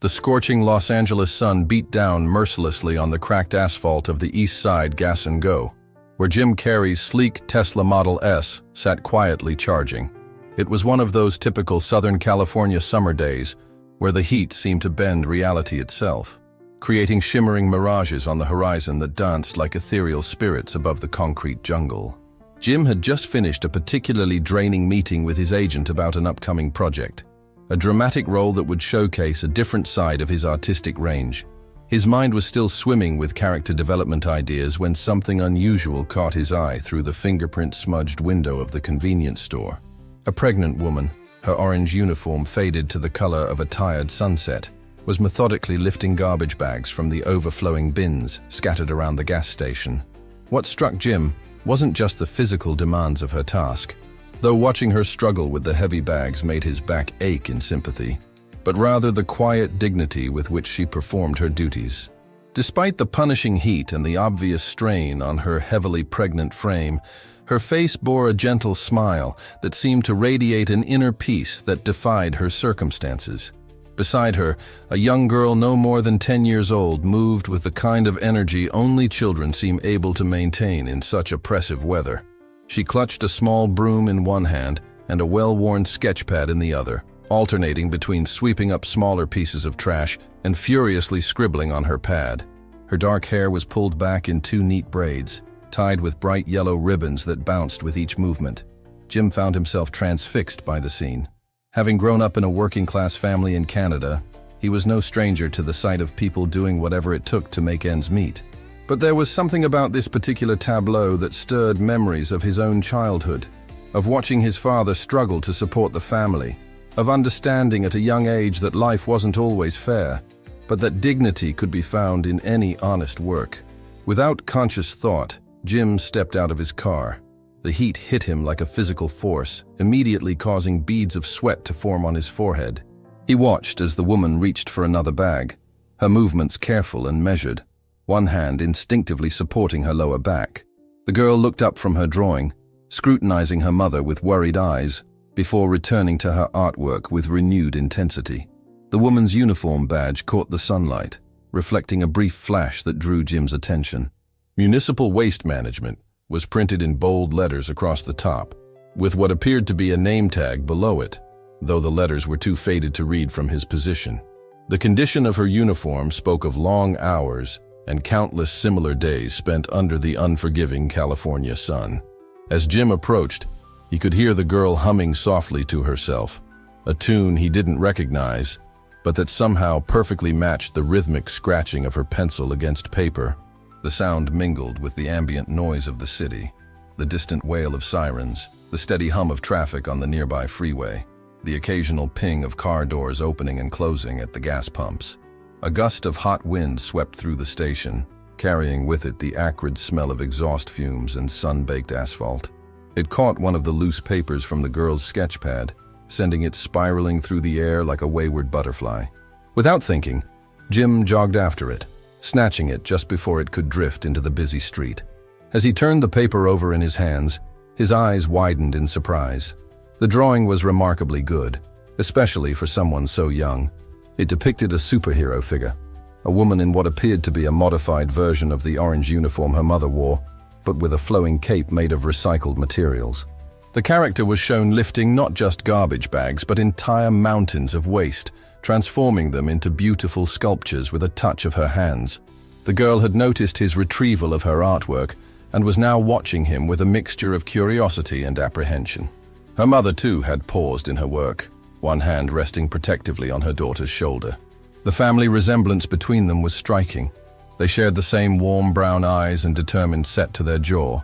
The scorching Los Angeles sun beat down mercilessly on the cracked asphalt of the East Side Gas and Go, where Jim Carrey's sleek Tesla Model S sat quietly charging. It was one of those typical Southern California summer days where the heat seemed to bend reality itself, creating shimmering mirages on the horizon that danced like ethereal spirits above the concrete jungle. Jim had just finished a particularly draining meeting with his agent about an upcoming project, a dramatic role that would showcase a different side of his artistic range. His mind was still swimming with character development ideas when something unusual caught his eye through the fingerprint-smudged window of the convenience store. A pregnant woman, her orange uniform faded to the color of a tired sunset, was methodically lifting garbage bags from the overflowing bins scattered around the gas station. What struck Jim wasn't just the physical demands of her task, though watching her struggle with the heavy bags made his back ache in sympathy, but rather the quiet dignity with which she performed her duties. Despite the punishing heat and the obvious strain on her heavily pregnant frame, her face bore a gentle smile that seemed to radiate an inner peace that defied her circumstances. Beside her, a young girl no more than 10 years old moved with the kind of energy only children seem able to maintain in such oppressive weather. She clutched a small broom in one hand and a well-worn sketch pad in the other, alternating between sweeping up smaller pieces of trash and furiously scribbling on her pad. Her dark hair was pulled back in 2 neat braids, tied with bright yellow ribbons that bounced with each movement. Jim found himself transfixed by the scene. Having grown up in a working-class family in Canada, he was no stranger to the sight of people doing whatever it took to make ends meet. But there was something about this particular tableau that stirred memories of his own childhood, of watching his father struggle to support the family, of understanding at a young age that life wasn't always fair, but that dignity could be found in any honest work. Without conscious thought, Jim stepped out of his car. The heat hit him like a physical force, immediately causing beads of sweat to form on his forehead. He watched as the woman reached for another bag, her movements careful and measured, one hand instinctively supporting her lower back. The girl looked up from her drawing, scrutinizing her mother with worried eyes, before returning to her artwork with renewed intensity. The woman's uniform badge caught the sunlight, reflecting a brief flash that drew Jim's attention. Municipal Waste Management was printed in bold letters across the top, with what appeared to be a name tag below it, though the letters were too faded to read from his position. The condition of her uniform spoke of long hours and countless similar days spent under the unforgiving California sun. As Jim approached, he could hear the girl humming softly to herself, a tune he didn't recognize, but that somehow perfectly matched the rhythmic scratching of her pencil against paper. The sound mingled with the ambient noise of the city, the distant wail of sirens, the steady hum of traffic on the nearby freeway, the occasional ping of car doors opening and closing at the gas pumps. A gust of hot wind swept through the station, carrying with it the acrid smell of exhaust fumes and sun-baked asphalt. It caught one of the loose papers from the girl's sketch pad, sending it spiraling through the air like a wayward butterfly. Without thinking, Jim jogged after it, snatching it just before it could drift into the busy street. As he turned the paper over in his hands, his eyes widened in surprise. The drawing was remarkably good, especially for someone so young. It depicted a superhero figure, a woman in what appeared to be a modified version of the orange uniform her mother wore, but with a flowing cape made of recycled materials. The character was shown lifting not just garbage bags, but entire mountains of waste, transforming them into beautiful sculptures with a touch of her hands. The girl had noticed his retrieval of her artwork and was now watching him with a mixture of curiosity and apprehension. Her mother, too, had paused in her work, one hand resting protectively on her daughter's shoulder. The family resemblance between them was striking. They shared the same warm brown eyes and determined set to their jaw,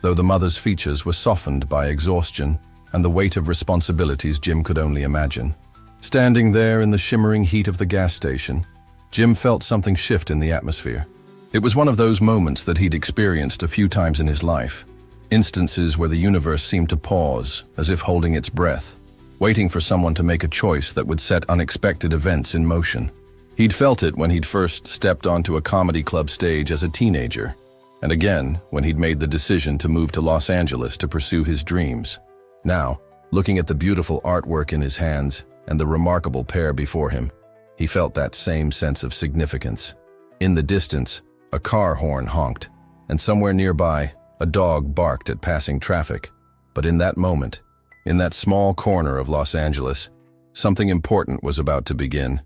though the mother's features were softened by exhaustion and the weight of responsibilities Jim could only imagine. Standing there in the shimmering heat of the gas station, Jim felt something shift in the atmosphere. It was one of those moments that he'd experienced a few times in his life, instances where the universe seemed to pause, as if holding its breath, waiting for someone to make a choice that would set unexpected events in motion. He'd felt it when he'd first stepped onto a comedy club stage as a teenager, and again when he'd made the decision to move to Los Angeles to pursue his dreams. Now, looking at the beautiful artwork in his hands and the remarkable pair before him, He felt that same sense of significance. In the distance, a car horn honked, and somewhere nearby, a dog barked at passing traffic. But in that moment, in that small corner of Los Angeles, something important was about to begin,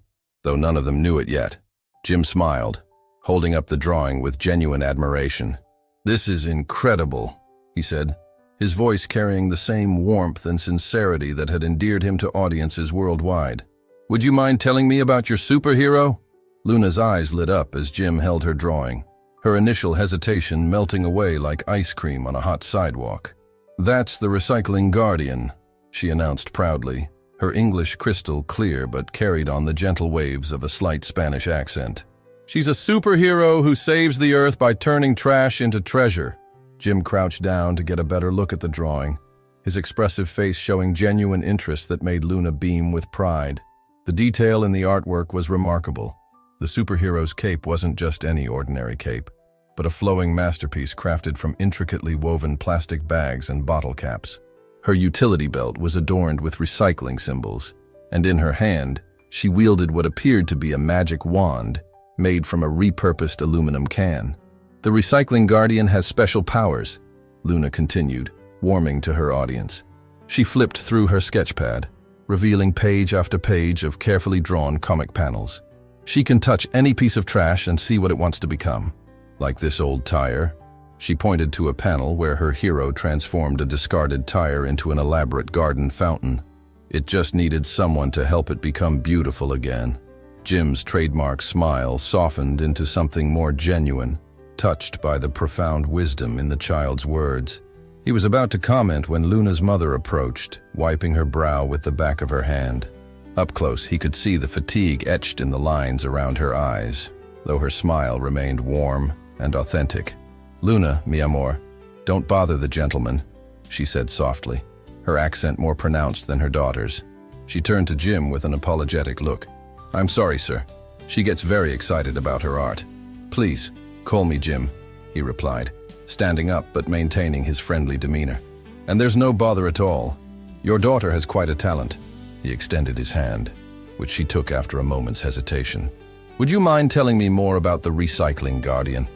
though none of them knew it yet. Jim smiled, holding up the drawing with genuine admiration. "This is incredible," he said, his voice carrying the same warmth and sincerity that had endeared him to audiences worldwide. "Would you mind telling me about your superhero?" Luna's eyes lit up as Jim held her drawing, her initial hesitation melting away like ice cream on a hot sidewalk. "That's the Recycling Guardian," she announced proudly, her English crystal clear but carried on the gentle waves of a slight Spanish accent. "She's a superhero who saves the earth by turning trash into treasure." Jim crouched down to get a better look at the drawing, his expressive face showing genuine interest that made Luna beam with pride. The detail in the artwork was remarkable. The superhero's cape wasn't just any ordinary cape, but a flowing masterpiece crafted from intricately woven plastic bags and bottle caps. Her utility belt was adorned with recycling symbols, and in her hand, she wielded what appeared to be a magic wand made from a repurposed aluminum can. "The Recycling Guardian has special powers," Luna continued, warming to her audience. She flipped through her sketchpad, revealing page after page of carefully drawn comic panels. "She can touch any piece of trash and see what it wants to become. Like this old tire." She pointed to a panel where her hero transformed a discarded tire into an elaborate garden fountain. It just needed someone to help it become beautiful again. Jim's trademark smile softened into something more genuine, touched by the profound wisdom in the child's words. He was about to comment when Luna's mother approached, wiping her brow with the back of her hand. Up close, he could see the fatigue etched in the lines around her eyes, though her smile remained warm and authentic. "Luna, mi amor, don't bother the gentleman," she said softly, her accent more pronounced than her daughter's. She turned to Jim with an apologetic look. "I'm sorry, sir. She gets very excited about her art. Please, call me Jim," he replied, standing up but maintaining his friendly demeanor. "And there's no bother at all. Your daughter has quite a talent." He extended his hand, which she took after a moment's hesitation. "Would you mind telling me more about the Recycling Guardian?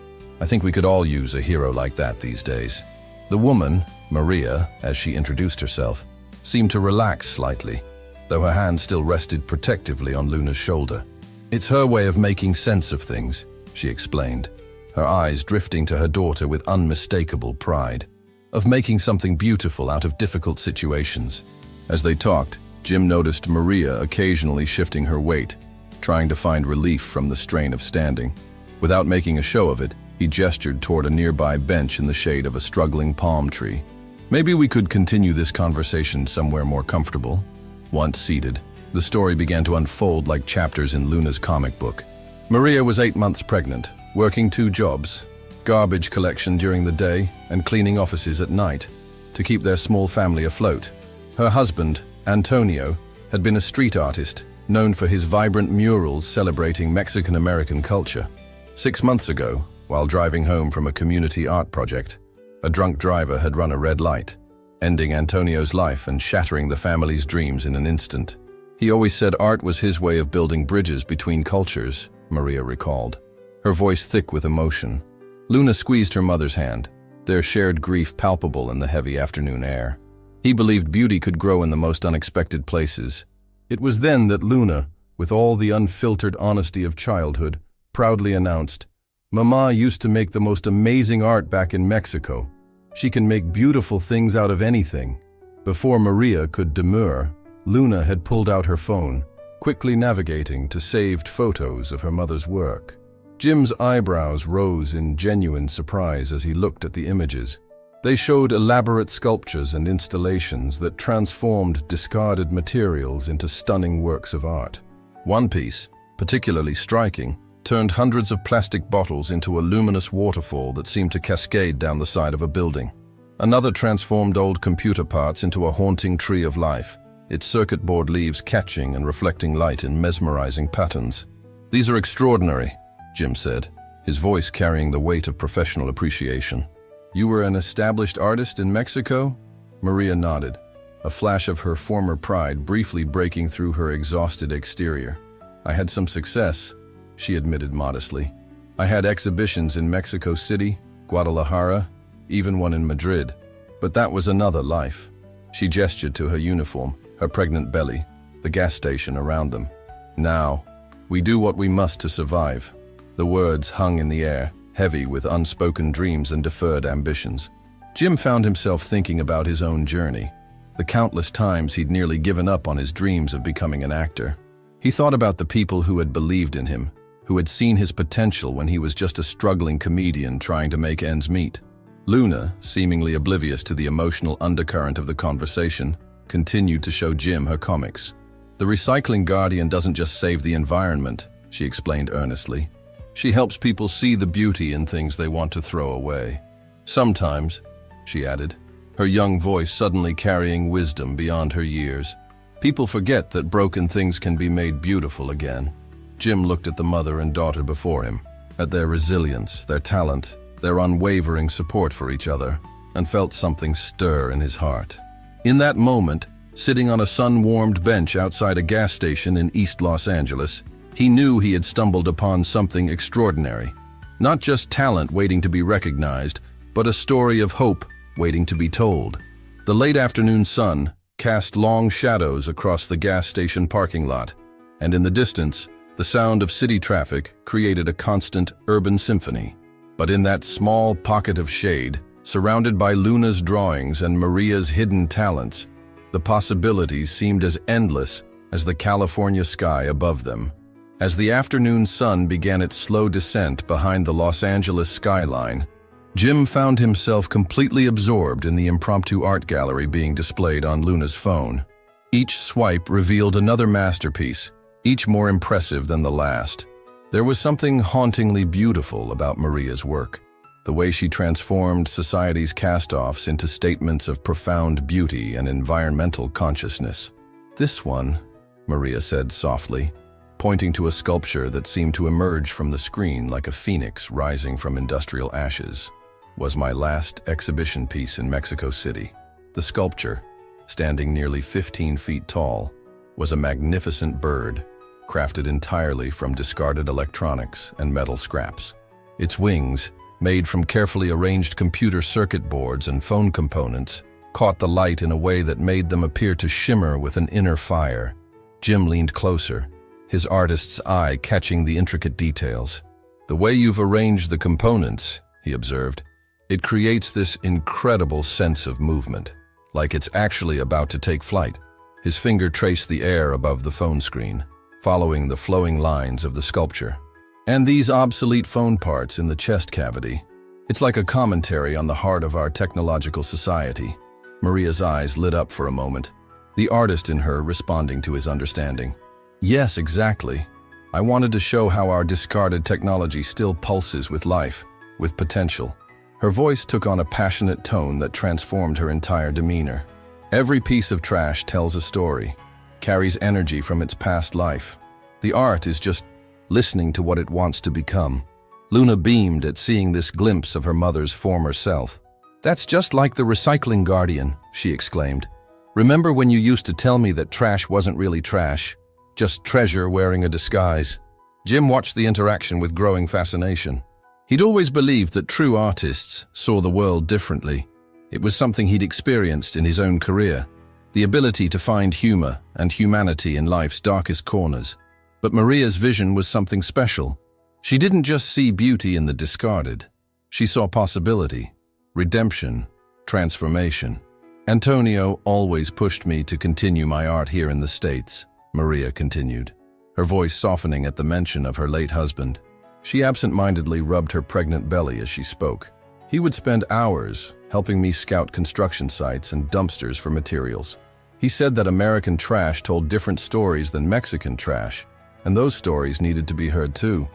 I think we could all use a hero like that these days." The woman, Maria, as she introduced herself, seemed to relax slightly, though her hand still rested protectively on Luna's shoulder. "It's her way of making sense of things," she explained, her eyes drifting to her daughter with unmistakable pride, "of making something beautiful out of difficult situations." As they talked, Jim noticed Maria occasionally shifting her weight, trying to find relief from the strain of standing. Without making a show of it, he gestured toward a nearby bench in the shade of a struggling palm tree. "Maybe we could continue this conversation somewhere more comfortable." Once seated, the story began to unfold like chapters in Luna's comic book. Maria was 8 months pregnant, working 2 jobs, garbage collection during the day and cleaning offices at night, to keep their small family afloat. Her husband, Antonio, had been a street artist, known for his vibrant murals celebrating Mexican-American culture. 6 months ago, while driving home from a community art project, a drunk driver had run a red light, ending Antonio's life and shattering the family's dreams in an instant. He always said art was his way of building bridges between cultures, Maria recalled, her voice thick with emotion. Luna squeezed her mother's hand, their shared grief palpable in the heavy afternoon air. He believed beauty could grow in the most unexpected places. It was then that Luna, with all the unfiltered honesty of childhood, proudly announced, "Mama used to make the most amazing art back in Mexico. She can make beautiful things out of anything." Before Maria could demur, Luna had pulled out her phone, quickly navigating to saved photos of her mother's work. Jim's eyebrows rose in genuine surprise as he looked at the images. They showed elaborate sculptures and installations that transformed discarded materials into stunning works of art. One piece, particularly striking, turned hundreds of plastic bottles into a luminous waterfall that seemed to cascade down the side of a building. Another transformed old computer parts into a haunting tree of life, its circuit board leaves catching and reflecting light in mesmerizing patterns. "These are extraordinary," Jim said, his voice carrying the weight of professional appreciation. "You were an established artist in Mexico?" Maria nodded, a flash of her former pride briefly breaking through her exhausted exterior. I had some success, she admitted modestly. I had exhibitions in Mexico City, Guadalajara, even one in Madrid. But that was another life. She gestured to her uniform, her pregnant belly, the gas station around them. Now, we do what we must to survive. The words hung in the air, heavy with unspoken dreams and deferred ambitions. Jim found himself thinking about his own journey, the countless times he'd nearly given up on his dreams of becoming an actor. He thought about the people who had believed in him, who had seen his potential when he was just a struggling comedian trying to make ends meet. Luna, seemingly oblivious to the emotional undercurrent of the conversation, continued to show Jim her comics. The recycling guardian doesn't just save the environment, she explained earnestly. She helps people see the beauty in things they want to throw away. Sometimes, she added, her young voice suddenly carrying wisdom beyond her years, people forget that broken things can be made beautiful again. Jim looked at the mother and daughter before him, at their resilience, their talent, their unwavering support for each other, and felt something stir in his heart. In that moment, sitting on a sun-warmed bench outside a gas station in East Los Angeles, he knew he had stumbled upon something extraordinary. Not just talent waiting to be recognized, but a story of hope waiting to be told. The late afternoon sun cast long shadows across the gas station parking lot, and in the distance, the sound of city traffic created a constant urban symphony. But in that small pocket of shade, surrounded by Luna's drawings and Maria's hidden talents, the possibilities seemed as endless as the California sky above them. As the afternoon sun began its slow descent behind the Los Angeles skyline, Jim found himself completely absorbed in the impromptu art gallery being displayed on Luna's phone. Each swipe revealed another masterpiece, each more impressive than the last. There was something hauntingly beautiful about Maria's work, the way she transformed society's cast-offs into statements of profound beauty and environmental consciousness. "This one," Maria said softly, pointing to a sculpture that seemed to emerge from the screen like a phoenix rising from industrial ashes, "was my last exhibition piece in Mexico City." The sculpture, standing nearly 15 feet tall, was a magnificent bird, crafted entirely from discarded electronics and metal scraps. Its wings, made from carefully arranged computer circuit boards and phone components, caught the light in a way that made them appear to shimmer with an inner fire. Jim leaned closer, his artist's eye catching the intricate details. "The way you've arranged the components," he observed, "it creates this incredible sense of movement, like it's actually about to take flight." His finger traced the air above the phone screen, following the flowing lines of the sculpture. "And these obsolete phone parts in the chest cavity. It's like a commentary on the heart of our technological society." Maria's eyes lit up for a moment, the artist in her responding to his understanding. "Yes, exactly. I wanted to show how our discarded technology still pulses with life, with potential." Her voice took on a passionate tone that transformed her entire demeanor. "Every piece of trash tells a story, carries energy from its past life. The art is just listening to what it wants to become." Luna beamed at seeing this glimpse of her mother's former self. "That's just like the recycling guardian," she exclaimed. "Remember when you used to tell me that trash wasn't really trash, just treasure wearing a disguise?" Jim watched the interaction with growing fascination. He'd always believed that true artists saw the world differently. It was something he'd experienced in his own career, the ability to find humor and humanity in life's darkest corners. But Maria's vision was something special. She didn't just see beauty in the discarded. She saw possibility, redemption, transformation. "Antonio always pushed me to continue my art here in the States," Maria continued, her voice softening at the mention of her late husband. She absent-mindedly rubbed her pregnant belly as she spoke. "He would spend hours helping me scout construction sites and dumpsters for materials. He said that American trash told different stories than Mexican trash, and those stories needed to be heard too."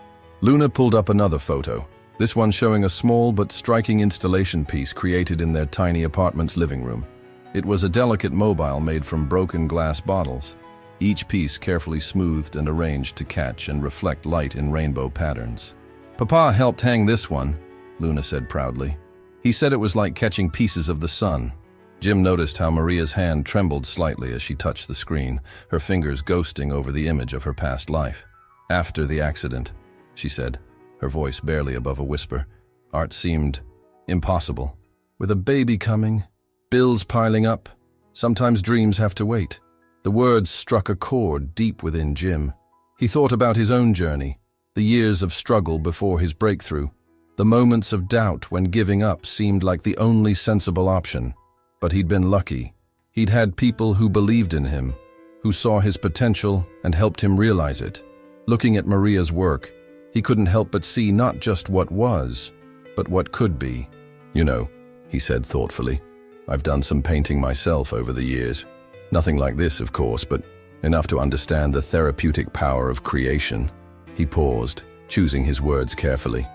Luna pulled up another photo, this one showing a small but striking installation piece created in their tiny apartment's living room. It was a delicate mobile made from broken glass bottles, each piece carefully smoothed and arranged to catch and reflect light in rainbow patterns. "Papa helped hang this one," Luna said proudly. "He said it was like catching pieces of the sun." Jim noticed how Maria's hand trembled slightly as she touched the screen, her fingers ghosting over the image of her past life. After the accident, she said, her voice barely above a whisper, art seemed impossible. With a baby coming, bills piling up, sometimes dreams have to wait. The words struck a chord deep within Jim. He thought about his own journey, the years of struggle before his breakthrough, the moments of doubt when giving up seemed like the only sensible option. But he'd been lucky. He'd had people who believed in him, who saw his potential and helped him realize it. Looking at Maria's work, he couldn't help but see not just what was, but what could be. You know, he said thoughtfully, I've done some painting myself over the years. Nothing like this, of course, but enough to understand the therapeutic power of creation. He paused, choosing his words carefully.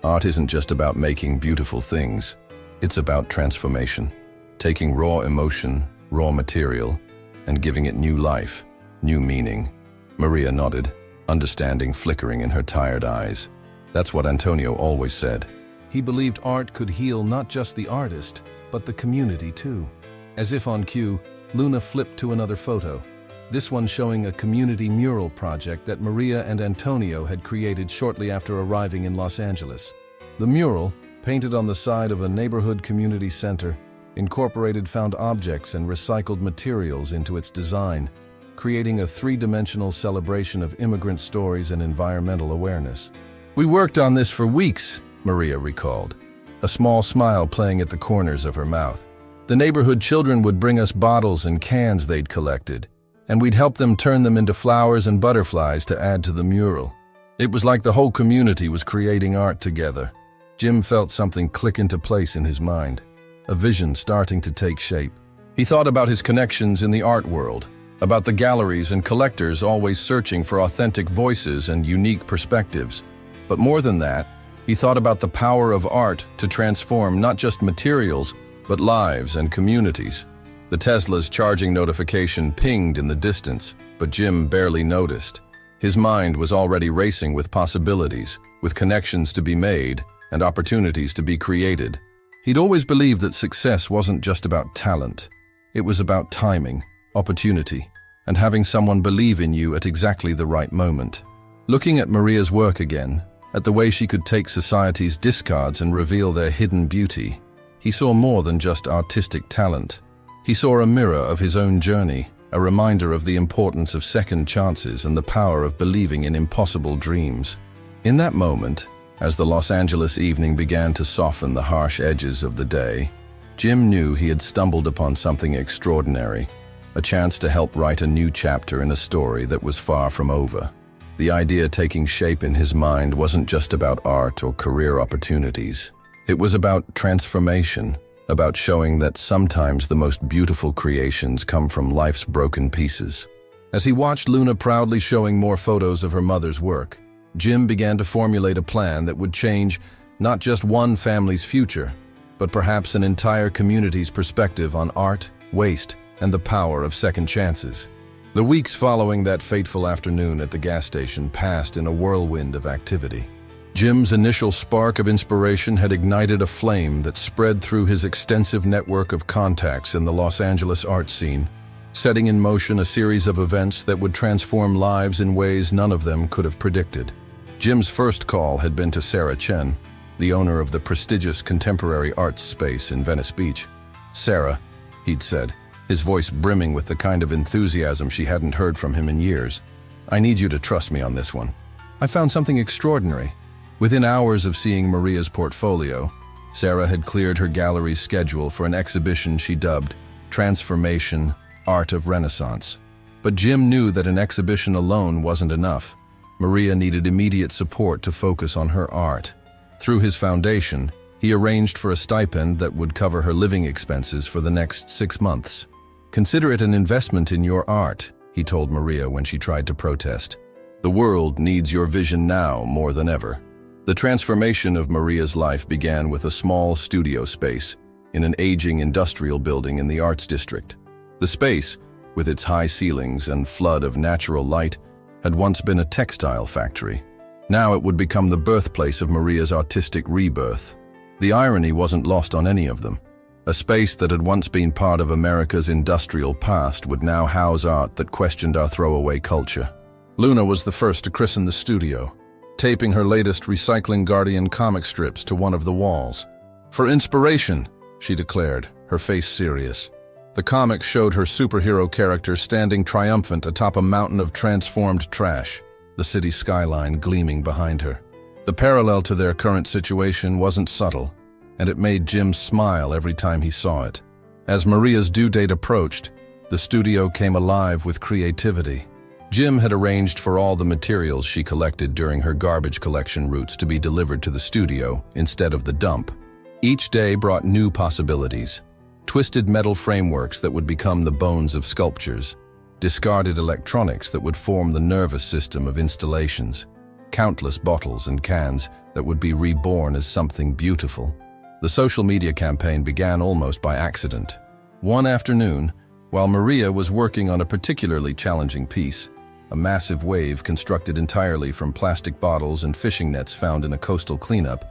Art isn't just about making beautiful things. It's about transformation, taking raw emotion, raw material, and giving it new life, new meaning. Maria nodded, understanding flickering in her tired eyes. That's what Antonio always said. He believed art could heal not just the artist, but the community too. As if on cue, Luna flipped to another photo, this one showing a community mural project that Maria and Antonio had created shortly after arriving in Los Angeles. The mural, painted on the side of a neighborhood community center, incorporated found objects and recycled materials into its design, creating a three-dimensional celebration of immigrant stories and environmental awareness. We worked on this for weeks, Maria recalled, a small smile playing at the corners of her mouth. The neighborhood children would bring us bottles and cans they'd collected, and we'd help them turn them into flowers and butterflies to add to the mural. It was like the whole community was creating art together. Jim felt something click into place in his mind, a vision starting to take shape. He thought about his connections in the art world, about the galleries and collectors always searching for authentic voices and unique perspectives. But more than that, he thought about the power of art to transform not just materials, but lives and communities. The Tesla's charging notification pinged in the distance, but Jim barely noticed. His mind was already racing with possibilities, with connections to be made and opportunities to be created. He'd always believed that success wasn't just about talent. It was about timing, opportunity, and having someone believe in you at exactly the right moment. Looking at Maria's work again, at the way she could take society's discards and reveal their hidden beauty, he saw more than just artistic talent. He saw a mirror of his own journey, a reminder of the importance of second chances and the power of believing in impossible dreams. In that moment, as the Los Angeles evening began to soften the harsh edges of the day, Jim knew he had stumbled upon something extraordinary, a chance to help write a new chapter in a story that was far from over. The idea taking shape in his mind wasn't just about art or career opportunities. It was about transformation, about showing that sometimes the most beautiful creations come from life's broken pieces. As he watched Luna proudly showing more photos of her mother's work, Jim began to formulate a plan that would change not just one family's future, but perhaps an entire community's perspective on art, waste, and the power of second chances. The weeks following that fateful afternoon at the gas station passed in a whirlwind of activity. Jim's initial spark of inspiration had ignited a flame that spread through his extensive network of contacts in the Los Angeles art scene, setting in motion a series of events that would transform lives in ways none of them could have predicted. Jim's first call had been to Sarah Chen, the owner of the prestigious contemporary arts space in Venice Beach. "Sarah," he'd said, his voice brimming with the kind of enthusiasm she hadn't heard from him in years, "I need you to trust me on this one. I found something extraordinary." Within hours of seeing Maria's portfolio, Sarah had cleared her gallery's schedule for an exhibition she dubbed Transformation, Art of Renaissance. But Jim knew that an exhibition alone wasn't enough. Maria needed immediate support to focus on her art. Through his foundation, he arranged for a stipend that would cover her living expenses for the next 6 months. "Consider it an investment in your art," he told Maria when she tried to protest. "The world needs your vision now more than ever." The transformation of Maria's life began with a small studio space in an aging industrial building in the Arts District. The space, with its high ceilings and flood of natural light, had once been a textile factory. Now it would become the birthplace of Maria's artistic rebirth. The irony wasn't lost on any of them. A space that had once been part of America's industrial past would now house art that questioned our throwaway culture. Luna was the first to christen the studio, taping her latest Recycling Guardian comic strips to one of the walls. "For inspiration," she declared, her face serious. The comic showed her superhero character standing triumphant atop a mountain of transformed trash, the city skyline gleaming behind her. The parallel to their current situation wasn't subtle, and it made Jim smile every time he saw it. As Maria's due date approached, the studio came alive with creativity. Jim had arranged for all the materials she collected during her garbage collection routes to be delivered to the studio instead of the dump. Each day brought new possibilities: twisted metal frameworks that would become the bones of sculptures, discarded electronics that would form the nervous system of installations, countless bottles and cans that would be reborn as something beautiful. The social media campaign began almost by accident. One afternoon, while Maria was working on a particularly challenging piece, a massive wave constructed entirely from plastic bottles and fishing nets found in a coastal cleanup,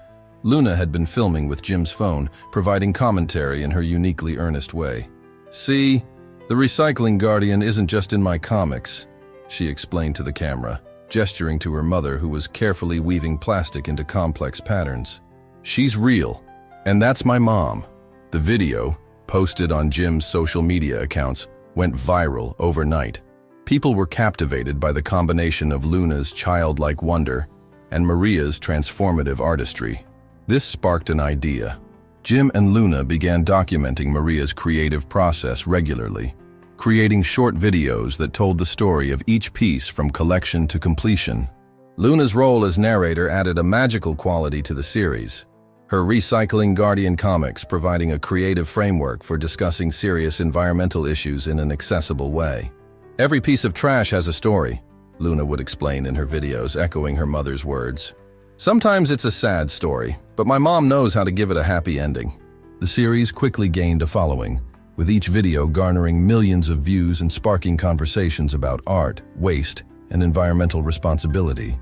Luna had been filming with Jim's phone, providing commentary in her uniquely earnest way. "See, the Recycling Guardian isn't just in my comics," she explained to the camera, gesturing to her mother who was carefully weaving plastic into complex patterns. "She's real, and that's my mom." The video, posted on Jim's social media accounts, went viral overnight. People were captivated by the combination of Luna's childlike wonder and Maria's transformative artistry. This sparked an idea. Jim and Luna began documenting Maria's creative process regularly, creating short videos that told the story of each piece from collection to completion. Luna's role as narrator added a magical quality to the series, her Recycling Guardian comics providing a creative framework for discussing serious environmental issues in an accessible way. "Every piece of trash has a story," Luna would explain in her videos, echoing her mother's words. "Sometimes it's a sad story, but my mom knows how to give it a happy ending." The series quickly gained a following, with each video garnering millions of views and sparking conversations about art, waste, and environmental responsibility.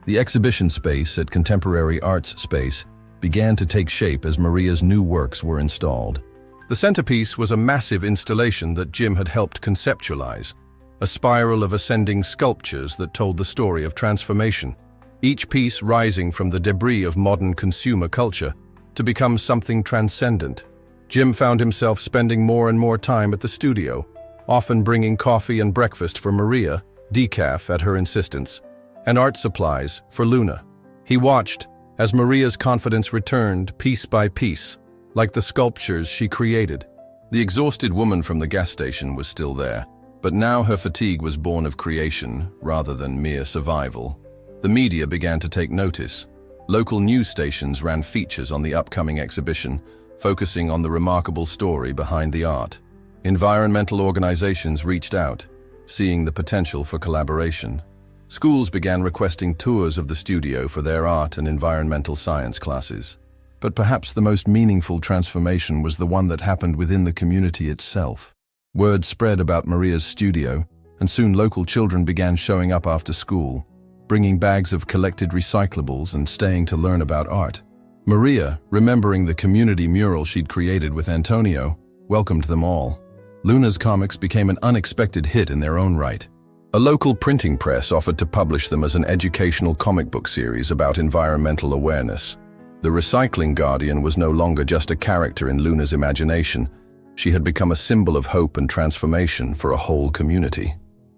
The exhibition space at Contemporary Arts Space began to take shape as Maria's new works were installed. The centerpiece was a massive installation that Jim had helped conceptualize, a spiral of ascending sculptures that told the story of transformation, each piece rising from the debris of modern consumer culture to become something transcendent. Jim found himself spending more and more time at the studio, often bringing coffee and breakfast for Maria, decaf at her insistence, and art supplies for Luna. He watched as Maria's confidence returned piece by piece, like the sculptures she created. The exhausted woman from the gas station was still there, but now her fatigue was born of creation rather than mere survival. The media began to take notice. Local news stations ran features on the upcoming exhibition, focusing on the remarkable story behind the art. Environmental organizations reached out, seeing the potential for collaboration. Schools began requesting tours of the studio for their art and environmental science classes. But perhaps the most meaningful transformation was the one that happened within the community itself. Word spread about Maria's studio, and soon local children began showing up after school, bringing bags of collected recyclables and staying to learn about art. Maria, remembering the community mural she'd created with Antonio, welcomed them all. Luna's comics became an unexpected hit in their own right. A local printing press offered to publish them as an educational comic book series about environmental awareness. The Recycling Guardian was no longer just a character in Luna's imagination. She had become a symbol of hope and transformation for a whole community.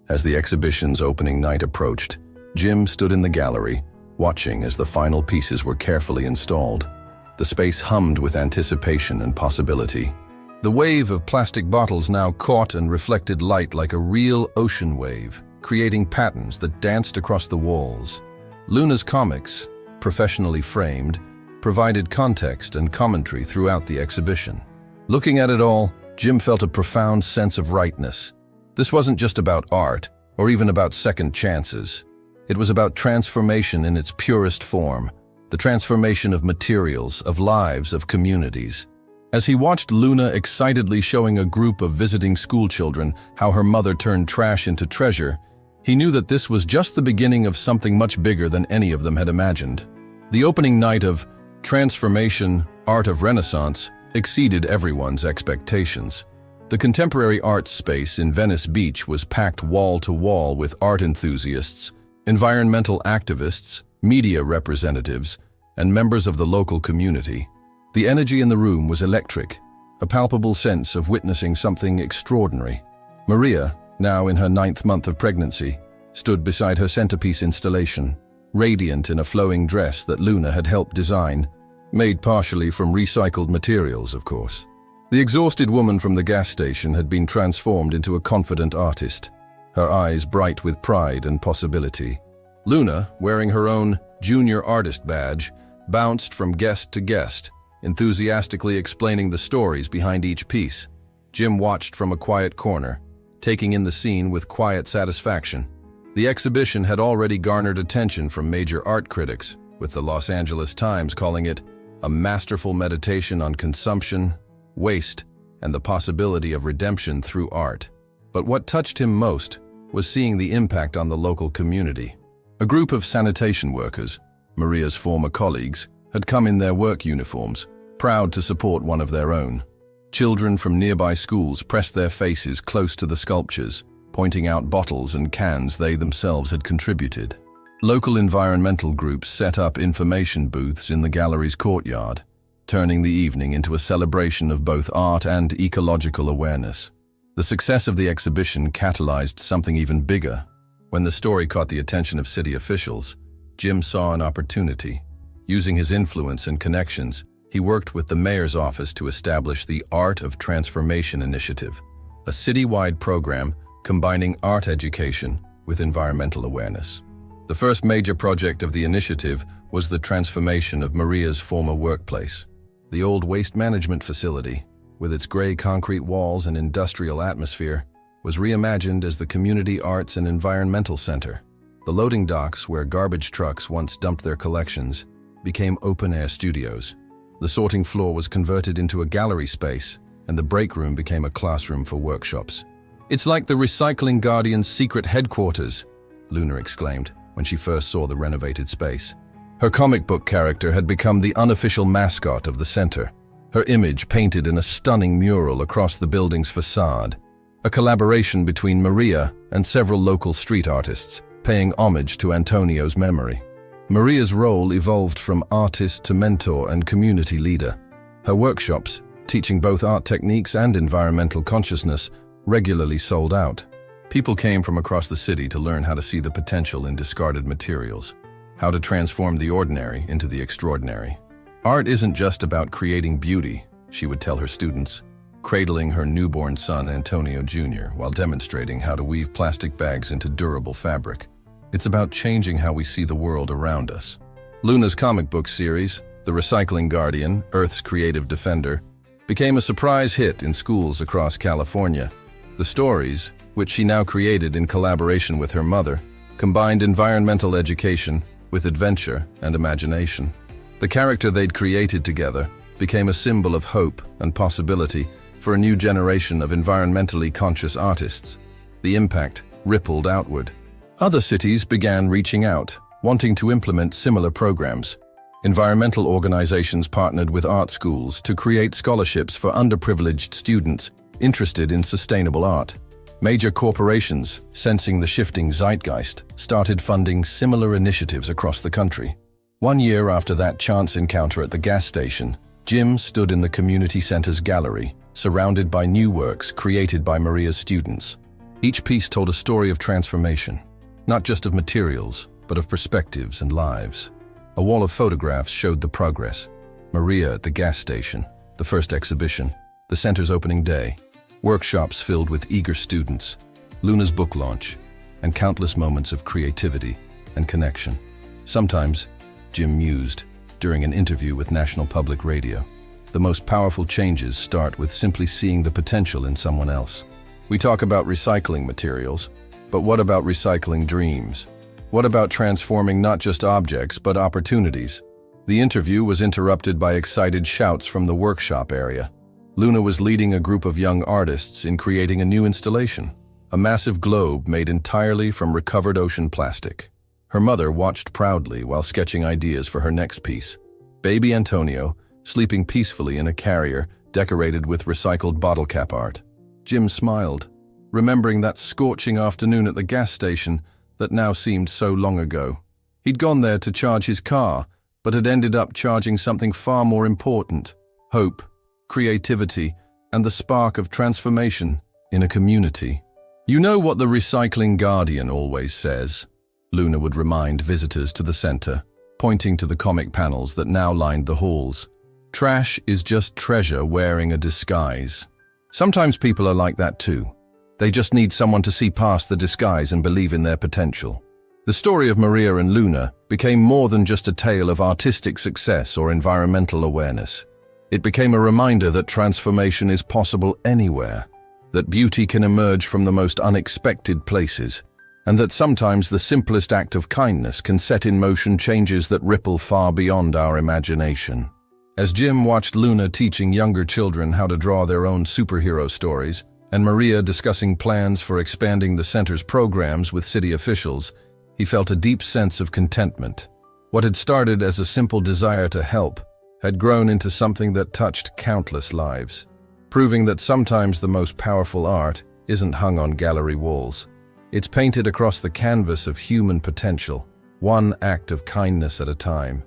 As the exhibition's opening night approached, Jim stood in the gallery, watching as the final pieces were carefully installed. The space hummed with anticipation and possibility. The wave of plastic bottles now caught and reflected light like a real ocean wave, creating patterns that danced across the walls. Luna's comics, professionally framed, provided context and commentary throughout the exhibition. Looking at it all, Jim felt a profound sense of rightness. This wasn't just about art, or even about second chances. It was about transformation in its purest form, the transformation of materials, of lives, of communities. As he watched Luna excitedly showing a group of visiting schoolchildren how her mother turned trash into treasure, he knew that this was just the beginning of something much bigger than any of them had imagined. The opening night of Transformation, Art of Renaissance exceeded everyone's expectations. The contemporary arts space in Venice Beach was packed wall to wall with art enthusiasts, environmental activists, media representatives, and members of the local community. The energy in the room was electric, a palpable sense of witnessing something extraordinary. Maria, now in her 9th month of pregnancy, stood beside her centerpiece installation, radiant in a flowing dress that Luna had helped design, made partially from recycled materials, of course. The exhausted woman from the gas station had been transformed into a confident artist, her eyes bright with pride and possibility. Luna, wearing her own junior artist badge, bounced from guest to guest, enthusiastically explaining the stories behind each piece. Jim watched from a quiet corner, taking in the scene with quiet satisfaction. The exhibition had already garnered attention from major art critics, with the Los Angeles Times calling it a masterful meditation on consumption, waste, and the possibility of redemption through art. But what touched him most was seeing the impact on the local community. A group of sanitation workers, Maria's former colleagues, had come in their work uniforms, proud to support one of their own. Children from nearby schools pressed their faces close to the sculptures, pointing out bottles and cans they themselves had contributed. Local environmental groups set up information booths in the gallery's courtyard, turning the evening into a celebration of both art and ecological awareness. The success of the exhibition catalyzed something even bigger. When the story caught the attention of city officials, Jim saw an opportunity. Using his influence and connections, he worked with the mayor's office to establish the Art of Transformation Initiative, a citywide program combining art education with environmental awareness. The first major project of the initiative was the transformation of Maria's former workplace. The old waste management facility, with its gray concrete walls and industrial atmosphere, was reimagined as the Community Arts and Environmental Center. The loading docks, where garbage trucks once dumped their collections, became open-air studios. The sorting floor was converted into a gallery space, and the break room became a classroom for workshops. "It's like the Recycling Guardian's secret headquarters," Luna exclaimed when she first saw the renovated space. Her comic book character had become the unofficial mascot of the center, her image painted in a stunning mural across the building's facade, a collaboration between Maria and several local street artists, paying homage to Antonio's memory. Maria's role evolved from artist to mentor and community leader. Her workshops, teaching both art techniques and environmental consciousness, regularly sold out. People came from across the city to learn how to see the potential in discarded materials, how to transform the ordinary into the extraordinary. Art isn't just about creating beauty, she would tell her students, cradling her newborn son Antonio Jr. while demonstrating how to weave plastic bags into durable fabric. It's about changing how we see the world around us. Luna's comic book series, The Recycling Guardian, Earth's Creative Defender, became a surprise hit in schools across California. The stories, which she now created in collaboration with her mother, combined environmental education with adventure and imagination. The character they'd created together became a symbol of hope and possibility for a new generation of environmentally conscious artists. The impact rippled outward. Other cities began reaching out, wanting to implement similar programs. Environmental organizations partnered with art schools to create scholarships for underprivileged students interested in sustainable art. Major corporations, sensing the shifting zeitgeist, started funding similar initiatives across the country. 1 year after that chance encounter at the gas station, Jim stood in the community center's gallery, surrounded by new works created by Maria's students. Each piece told a story of transformation, not just of materials, but of perspectives and lives. A wall of photographs showed the progress. Maria at the gas station, the first exhibition, the center's opening day, workshops filled with eager students, Luna's book launch, and countless moments of creativity and connection. Sometimes, Jim mused, during an interview with National Public Radio, the most powerful changes start with simply seeing the potential in someone else. We talk about recycling materials, but what about recycling dreams? What about transforming not just objects, but opportunities? The interview was interrupted by excited shouts from the workshop area. Luna was leading a group of young artists in creating a new installation, a massive globe made entirely from recovered ocean plastic. Her mother watched proudly while sketching ideas for her next piece. Baby Antonio, sleeping peacefully in a carrier decorated with recycled bottle cap art. Jim smiled, remembering that scorching afternoon at the gas station that now seemed so long ago. He'd gone there to charge his car, but had ended up charging something far more important: hope, creativity, and the spark of transformation in a community. "You know what the recycling guardian always says," Luna would remind visitors to the center, pointing to the comic panels that now lined the halls. "Trash is just treasure wearing a disguise." Sometimes people are like that too. They just need someone to see past the disguise and believe in their potential. The story of Maria and Luna became more than just a tale of artistic success or environmental awareness. It became a reminder that transformation is possible anywhere, that beauty can emerge from the most unexpected places, and that sometimes the simplest act of kindness can set in motion changes that ripple far beyond our imagination. As Jim watched Luna teaching younger children how to draw their own superhero stories, and Maria discussing plans for expanding the center's programs with city officials, he felt a deep sense of contentment. What had started as a simple desire to help had grown into something that touched countless lives, proving that sometimes the most powerful art isn't hung on gallery walls. It's painted across the canvas of human potential, one act of kindness at a time.